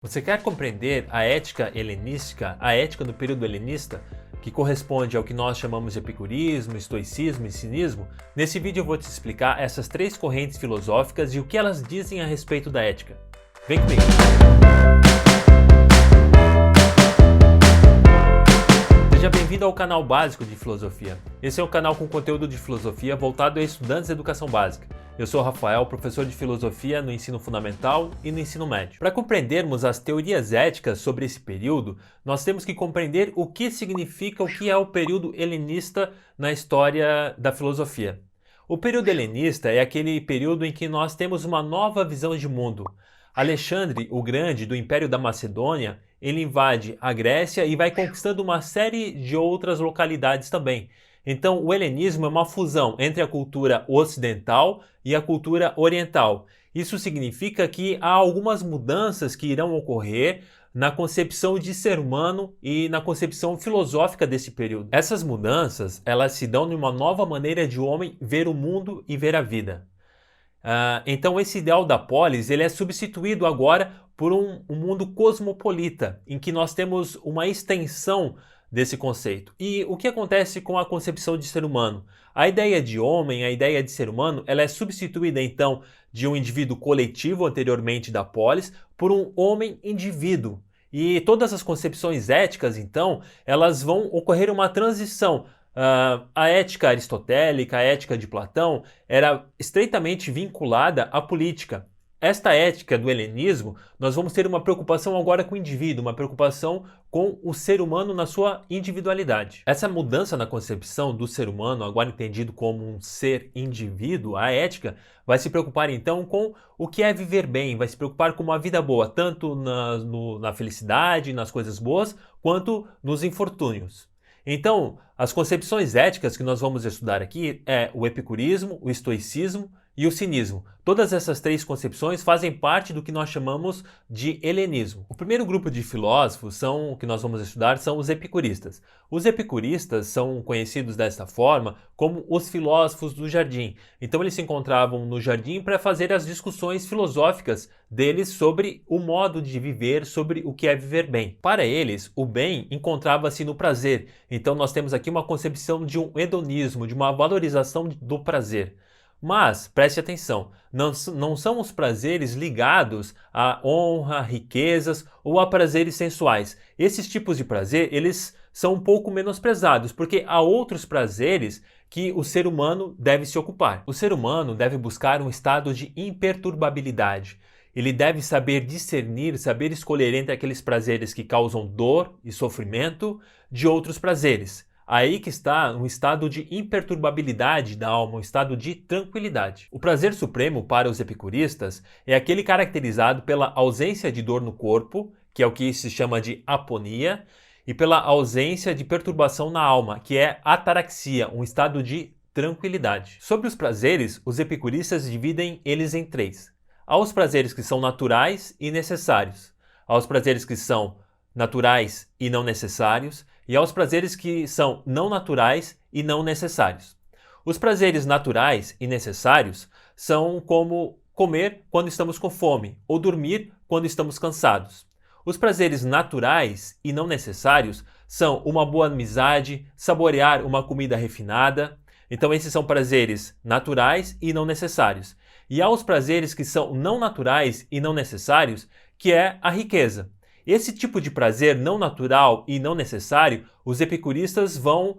Você quer compreender a ética helenística, a ética do período helenista, que corresponde ao que nós chamamos de epicurismo, estoicismo e cinismo? Nesse vídeo eu vou te explicar essas três correntes filosóficas e o que elas dizem a respeito da ética. Vem comigo! Seja bem-vindo ao canal básico de filosofia. Esse é um canal com conteúdo de filosofia voltado a estudantes de educação básica. Eu sou o Rafael, professor de filosofia no ensino fundamental e no ensino médio. Para compreendermos as teorias éticas sobre esse período, nós temos que compreender o que significa o que é o período helenista na história da filosofia. O período helenista é aquele período em que nós temos uma nova visão de mundo. Alexandre o Grande, do Império da Macedônia, ele invade a Grécia e vai conquistando uma série de outras localidades também. Então, o helenismo é uma fusão entre a cultura ocidental e a cultura oriental. Isso significa que há algumas mudanças que irão ocorrer na concepção de ser humano e na concepção filosófica desse período. Essas mudanças, elas se dão numa nova maneira de o homem ver o mundo e ver a vida. Então, esse ideal da polis ele é substituído agora por um mundo cosmopolita, em que nós temos uma extensão desse conceito. E o que acontece com a concepção de ser humano? A ideia de homem, a ideia de ser humano, ela é substituída então de um indivíduo coletivo anteriormente da polis por um homem indivíduo. E todas as concepções éticas, então, elas vão ocorrer uma transição. A ética aristotélica, a ética de Platão, era estreitamente vinculada à política. Esta ética do helenismo, nós vamos ter uma preocupação agora com o indivíduo, uma preocupação com o ser humano na sua individualidade. Essa mudança na concepção do ser humano, agora entendido como um ser indivíduo, a ética vai se preocupar então com o que é viver bem, vai se preocupar com uma vida boa, tanto na felicidade, nas coisas boas, quanto nos infortúnios. Então, as concepções éticas que nós vamos estudar aqui é o epicurismo, o estoicismo e o cinismo. Todas essas três concepções fazem parte do que nós chamamos de helenismo. O primeiro grupo de filósofos que nós vamos estudar são os epicuristas. Os epicuristas são conhecidos desta forma como os filósofos do jardim. Então eles se encontravam no jardim para fazer as discussões filosóficas deles sobre o modo de viver, sobre o que é viver bem. Para eles, o bem encontrava-se no prazer. Então nós temos aqui uma concepção de um hedonismo, de uma valorização do prazer. Mas, preste atenção, não são os prazeres ligados à honra, riquezas ou a prazeres sensuais. Esses tipos de prazer, eles são um pouco menosprezados, porque há outros prazeres que o ser humano deve se ocupar. O ser humano deve buscar um estado de imperturbabilidade. Ele deve saber discernir, saber escolher entre aqueles prazeres que causam dor e sofrimento de outros prazeres. Aí que está um estado de imperturbabilidade da alma, um estado de tranquilidade. O prazer supremo para os epicuristas é aquele caracterizado pela ausência de dor no corpo, que é o que se chama de aponia, e pela ausência de perturbação na alma, que é ataraxia, um estado de tranquilidade. Sobre os prazeres, os epicuristas dividem eles em três. Há os prazeres que são naturais e necessários. Há os prazeres que são naturais e não necessários, e aos prazeres que são não naturais e não necessários. Os prazeres naturais e necessários são como comer quando estamos com fome ou dormir quando estamos cansados. Os prazeres naturais e não necessários são uma boa amizade, saborear uma comida refinada. Então esses são prazeres naturais e não necessários. E há os prazeres que são não naturais e não necessários, que é a riqueza. Esse tipo de prazer não natural e não necessário, os epicuristas vão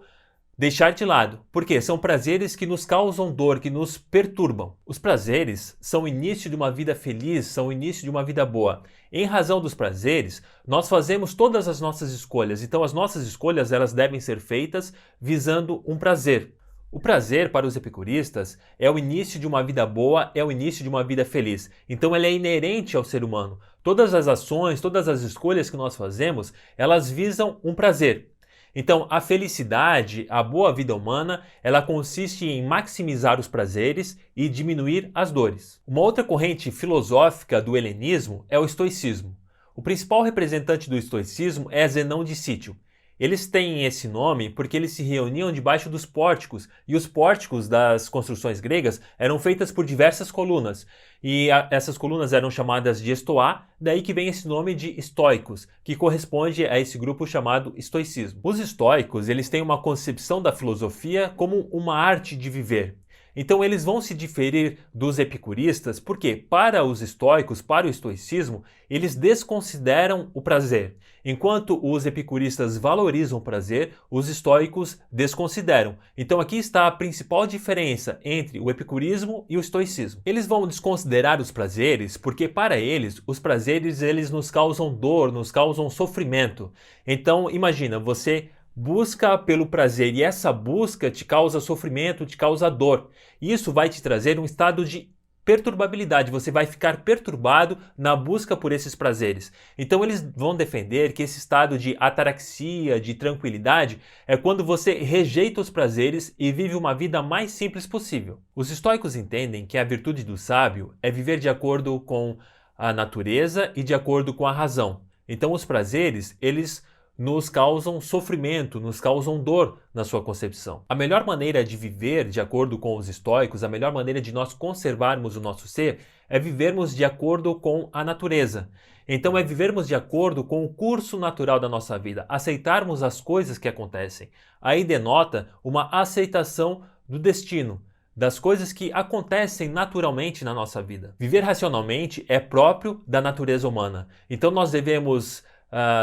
deixar de lado, porque são prazeres que nos causam dor, que nos perturbam. Os prazeres são o início de uma vida feliz, são o início de uma vida boa. Em razão dos prazeres, nós fazemos todas as nossas escolhas, então as nossas escolhas elas devem ser feitas visando um prazer. O prazer para os epicuristas é o início de uma vida boa, é o início de uma vida feliz. Então ele é inerente ao ser humano. Todas as ações, todas as escolhas que nós fazemos, elas visam um prazer. Então a felicidade, a boa vida humana, ela consiste em maximizar os prazeres e diminuir as dores. Uma outra corrente filosófica do helenismo é o estoicismo. O principal representante do estoicismo é Zenão de Cítio. Eles têm esse nome porque eles se reuniam debaixo dos pórticos, e os pórticos das construções gregas eram feitas por diversas colunas, e essas colunas eram chamadas de estoá, daí que vem esse nome de estoicos, que corresponde a esse grupo chamado estoicismo. Os estoicos, eles têm uma concepção da filosofia como uma arte de viver. Então eles vão se diferir dos epicuristas porque, para os estoicos, para o estoicismo, eles desconsideram o prazer. Enquanto os epicuristas valorizam o prazer, os estoicos desconsideram. Então aqui está a principal diferença entre o epicurismo e o estoicismo. Eles vão desconsiderar os prazeres porque, para eles, os prazeres eles nos causam dor, nos causam sofrimento. Então imagina, você busca pelo prazer e essa busca te causa sofrimento, te causa dor. Isso vai te trazer um estado de perturbabilidade, você vai ficar perturbado na busca por esses prazeres. Então eles vão defender que esse estado de ataraxia, de tranquilidade, é quando você rejeita os prazeres e vive uma vida mais simples possível. Os estoicos entendem que a virtude do sábio é viver de acordo com a natureza e de acordo com a razão. Então os prazeres, eles nos causam sofrimento, nos causam dor na sua concepção. A melhor maneira de viver de acordo com os estoicos, a melhor maneira de nós conservarmos o nosso ser, é vivermos de acordo com a natureza. Então é vivermos de acordo com o curso natural da nossa vida, aceitarmos as coisas que acontecem. Aí denota uma aceitação do destino, das coisas que acontecem naturalmente na nossa vida. Viver racionalmente é próprio da natureza humana. Então nós devemos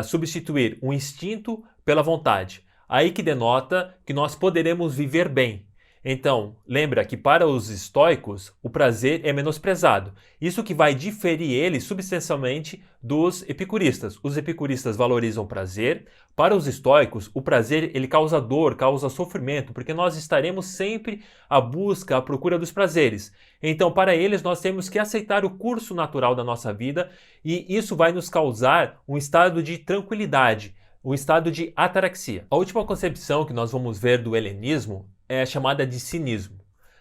substituir o instinto pela vontade. Aí que denota que nós poderemos viver bem. Então, lembra que para os estoicos, o prazer é menosprezado. Isso que vai diferir eles substancialmente dos epicuristas. Os epicuristas valorizam o prazer. Para os estoicos, o prazer ele causa dor, causa sofrimento, porque nós estaremos sempre à busca, à procura dos prazeres. Então, para eles, nós temos que aceitar o curso natural da nossa vida e isso vai nos causar um estado de tranquilidade, um estado de ataraxia. A última concepção que nós vamos ver do helenismo é chamada de cinismo.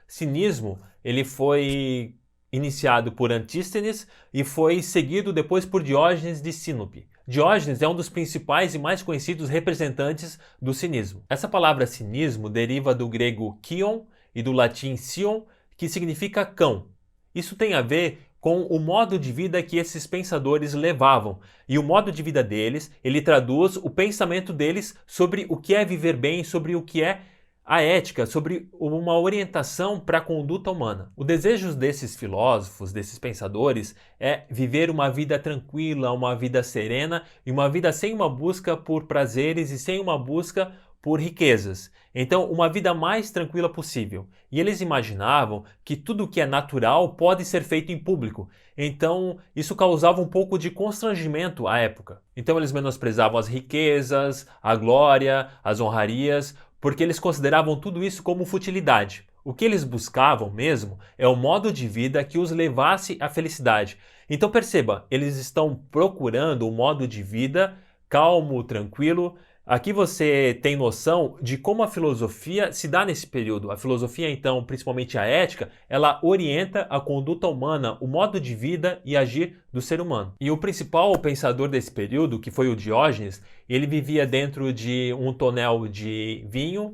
Cinismo, ele foi iniciado por Antístenes e foi seguido depois por Diógenes de Sinope. Diógenes é um dos principais e mais conhecidos representantes do cinismo. Essa palavra cinismo deriva do grego kion e do latim sion, que significa cão. Isso tem a ver com o modo de vida que esses pensadores levavam. E o modo de vida deles, ele traduz o pensamento deles sobre o que é viver bem, sobre o que é a ética, sobre uma orientação para a conduta humana. O desejo desses filósofos, desses pensadores, é viver uma vida tranquila, uma vida serena e uma vida sem uma busca por prazeres e sem uma busca por riquezas. Então, uma vida mais tranquila possível. E eles imaginavam que tudo que é natural pode ser feito em público. Então, isso causava um pouco de constrangimento à época. Então, eles menosprezavam as riquezas, a glória, as honrarias, porque eles consideravam tudo isso como futilidade. O que eles buscavam mesmo é um modo de vida que os levasse à felicidade. Então perceba, eles estão procurando um modo de vida calmo, tranquilo. Aqui você tem noção de como a filosofia se dá nesse período. A filosofia, então, principalmente a ética, ela orienta a conduta humana, o modo de vida e agir do ser humano. E o principal pensador desse período, que foi o Diógenes, ele vivia dentro de um tonel de vinho,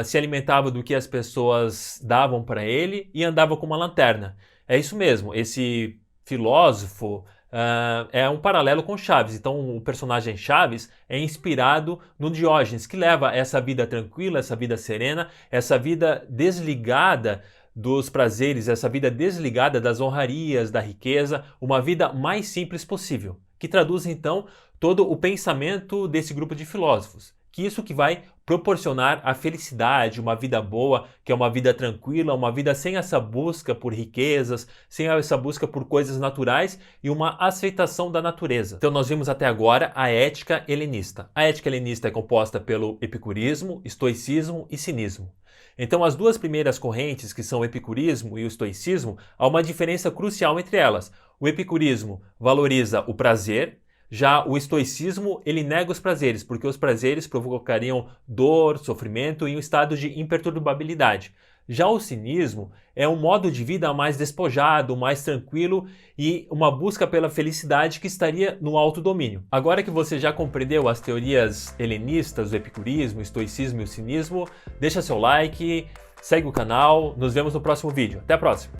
se alimentava do que as pessoas davam para ele e andava com uma lanterna. É isso mesmo, esse filósofo é um paralelo com Chaves. Então o personagem Chaves é inspirado no Diógenes, que leva essa vida tranquila, essa vida serena, essa vida desligada dos prazeres, essa vida desligada das honrarias, da riqueza, uma vida mais simples possível, que traduz então todo o pensamento desse grupo de filósofos. Que isso que vai proporcionar a felicidade, uma vida boa, que é uma vida tranquila, uma vida sem essa busca por riquezas, sem essa busca por coisas naturais e uma aceitação da natureza. Então nós vimos até agora a ética helenista. A ética helenista é composta pelo epicurismo, estoicismo e cinismo. Então as duas primeiras correntes, que são o epicurismo e o estoicismo, há uma diferença crucial entre elas. O epicurismo valoriza o prazer, já o estoicismo, ele nega os prazeres, porque os prazeres provocariam dor, sofrimento e um estado de imperturbabilidade. Já o cinismo é um modo de vida mais despojado, mais tranquilo e uma busca pela felicidade que estaria no autodomínio. Agora que você já compreendeu as teorias helenistas, o epicurismo, o estoicismo e o cinismo, deixa seu like, segue o canal, nos vemos no próximo vídeo. Até a próxima!